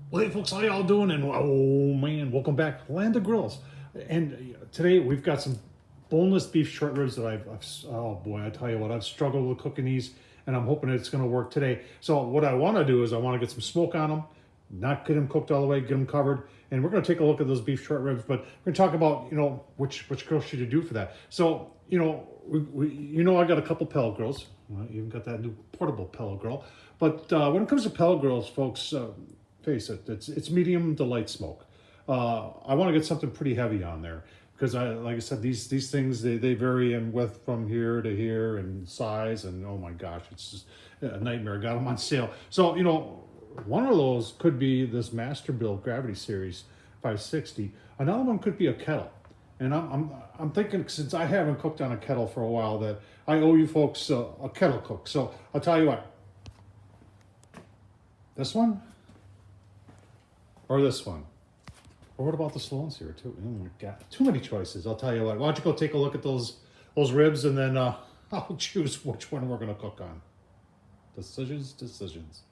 Well, hey folks, how y'all doing? And oh man, welcome back, Land of Grills. And today we've got some boneless beef short ribs that oh boy, I tell you what, I've struggled with cooking these, and I'm hoping it's going to work today. So what I want to do is I want to get some smoke on them, not get them cooked all the way, get them covered, and we're going to take a look at those beef short ribs. But we're going to talk about which grill should you do for that. So I got a couple pellet grills. Well, even got that new portable pellet grill. But when it comes to pellet grills, folks. Face it, it's medium to light smoke. I want to get something pretty heavy on there because like I said, these things they vary in width from here to here and size, and oh my gosh, it's just a nightmare. Got them on sale. So one of those could be this Masterbuilt Gravity Series 560. Another one could be a kettle. And I'm thinking, since I haven't cooked on a kettle for a while, that I owe you folks a kettle cook. So I'll tell you what, this one. Or this one. Or what about the Sloan Sear too? Oh my God, too many choices. I'll tell you what. Why don't you go take a look at those ribs, and then I'll choose which one we're gonna cook on. Decisions.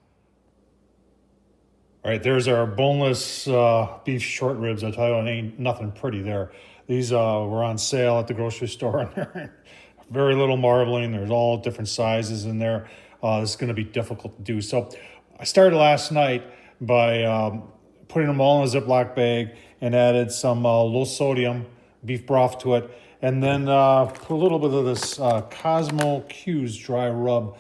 All right, there's our boneless beef short ribs. I tell you, it ain't nothing pretty there. These were on sale at the grocery store, and they're very little marbling. There's all different sizes in there. This is going to be difficult to do. So I started last night by putting them all in a Ziploc bag and added some low sodium beef broth to it. And then put a little bit of this Cosmo Q's dry rub.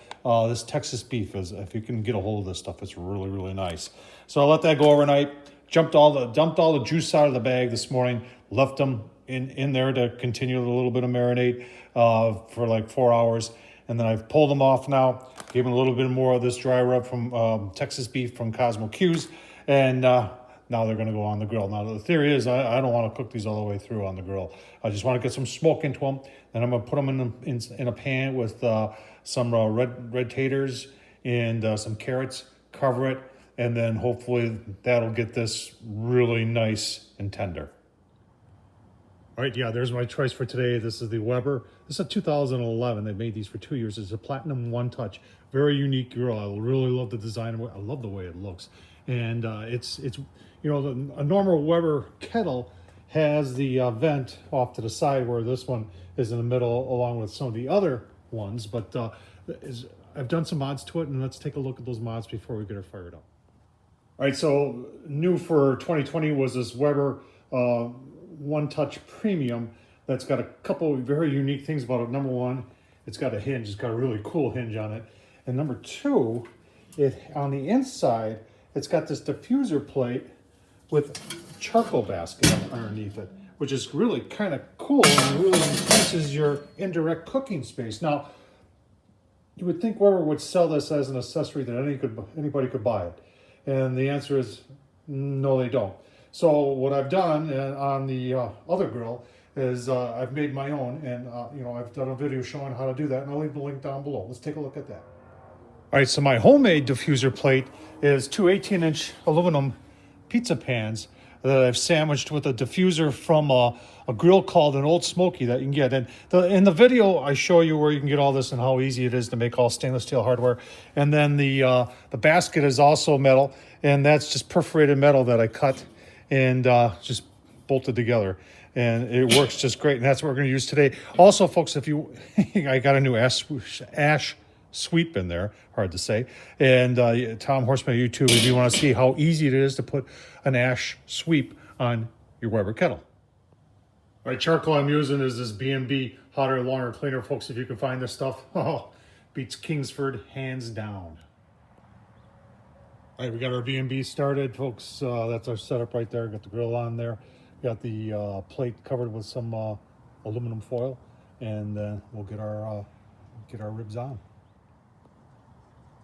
This Texas beef is, if you can get a hold of this stuff, it's really, really nice. So I let that go overnight. Dumped all the juice out of the bag this morning. Left them in there to continue a little bit of marinade for like 4 hours. And then I've pulled them off now. Gave them a little bit more of this dry rub from Texas beef from Cosmo Q's. And now they're going to go on the grill. Now, the theory is I don't want to cook these all the way through on the grill. I just want to get some smoke into them. Then I'm going to put them in a pan with some red taters and some carrots, cover it, and then hopefully that'll get this really nice and tender. All right, yeah, there's my choice for today. This is the Weber. This is a 2011. They made these for 2 years. It's a Platinum One Touch. Very unique grill. I really love the design. I love the way it looks. And it's a normal Weber kettle has the vent off to the side, where this one is in the middle along with some of the other ones. But I've done some mods to it, and let's take a look at those mods before we get her fired up. All right, so new for 2020 was this Weber One Touch Premium that's got a couple of very unique things about it. Number one, it's got a hinge. It's got a really cool hinge on it. And number two, on the inside, it's got this diffuser plate with charcoal basket underneath it, which is really kind of cool and really increases your indirect cooking space. Now, you would think Weber would sell this as an accessory that anybody could buy it. And the answer is no, they don't. So what I've done on the other grill is I've made my own, and I've done a video showing how to do that, and I'll leave the link down below. Let's take a look at that. All right, so my homemade diffuser plate is two 18-inch aluminum pizza pans that I've sandwiched with a diffuser from a grill called an Old Smoky that you can get. And in the video, I show you where you can get all this and how easy it is to make all stainless steel hardware. And then the basket is also metal, and that's just perforated metal that I cut and just bolted together. And it works just great, and that's what we're going to use today. Also, folks, I got a new ash sweep in there, hard to say. And Tom Horseman YouTube, if you want to see how easy it is to put an ash sweep on your Weber kettle. All right, charcoal I'm using is this B&B Hotter, Longer, Cleaner. Folks, if you can find this stuff, beats Kingsford hands down. All right, we got our B&B started, folks. That's our setup right there. Got the grill on there. Got the plate covered with some aluminum foil, and then we'll get our ribs on.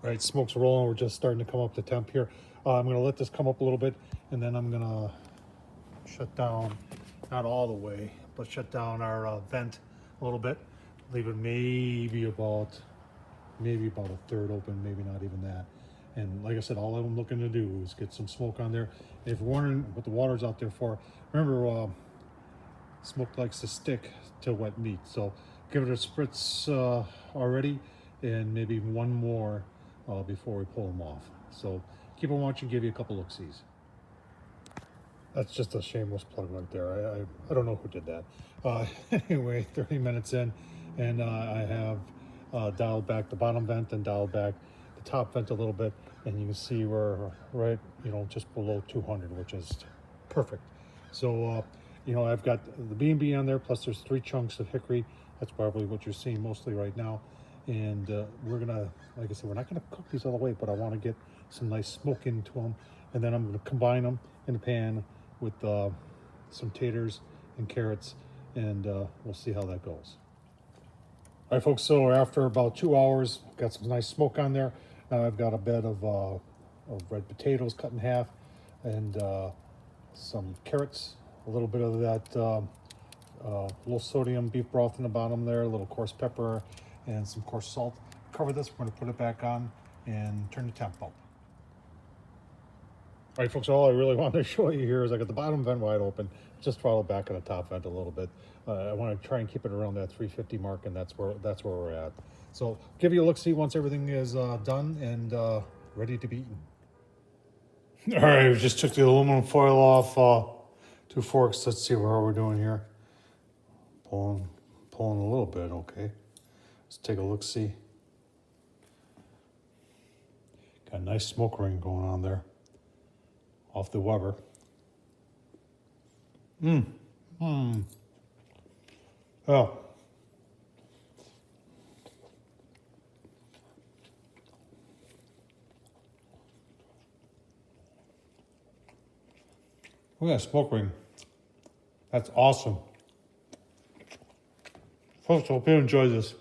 All right, smoke's rolling. We're just starting to come up to temp here. I'm going to let this come up a little bit, and then I'm going to shut down, not all the way, but shut down our vent a little bit. Leave it maybe about a third open, maybe not even that. And like I said, all I'm looking to do is get some smoke on there. And if you're wondering what the water's out there for, remember, smoke likes to stick to wet meat. So give it a spritz already, and maybe one more before we pull them off. So keep on watching, give you a couple look-sees. That's just a shameless plug right there. I don't know who did that. Anyway, 30 minutes in, and I have dialed back the bottom vent and dialed back the top vent a little bit, and you can see we're right, just below 200, which is perfect. So, I've got the B&B on there, plus there's 3 chunks of hickory. That's probably what you're seeing mostly right now. And we're gonna, like I said, we're not gonna cook these all the way, but I want to get some nice smoke into them, and then I'm gonna combine them in the pan with some taters and carrots, and we'll see how that goes. All right, folks, so after about 2 hours, got some nice smoke on there. Now I've got a bed of red potatoes cut in half, and some carrots, a little bit of that low sodium beef broth in the bottom there, a little coarse pepper, and some coarse salt. Cover this, we're gonna put it back on and turn the temp up. All right, folks, all I really wanted to show you here is I got the bottom vent wide open, just throttle back on the top vent a little bit. I want to try and keep it around that 350 mark, and that's where we're at. So give you a look-see once everything is done and ready to be eaten. All right, we just took the aluminum foil off 2 forks. Let's see how we're doing here. Pulling a little bit, okay. Let's take a look-see. Got a nice smoke ring going on there off the Weber. Oh. Look at that smoke ring. That's awesome. Folks, hope you enjoyed this.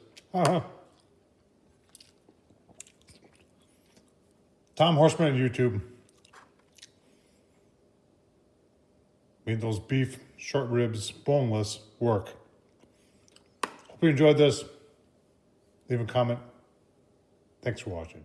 Tom Horseman on YouTube. Made those beef short ribs boneless work. Hope you enjoyed this. Leave a comment. Thanks for watching.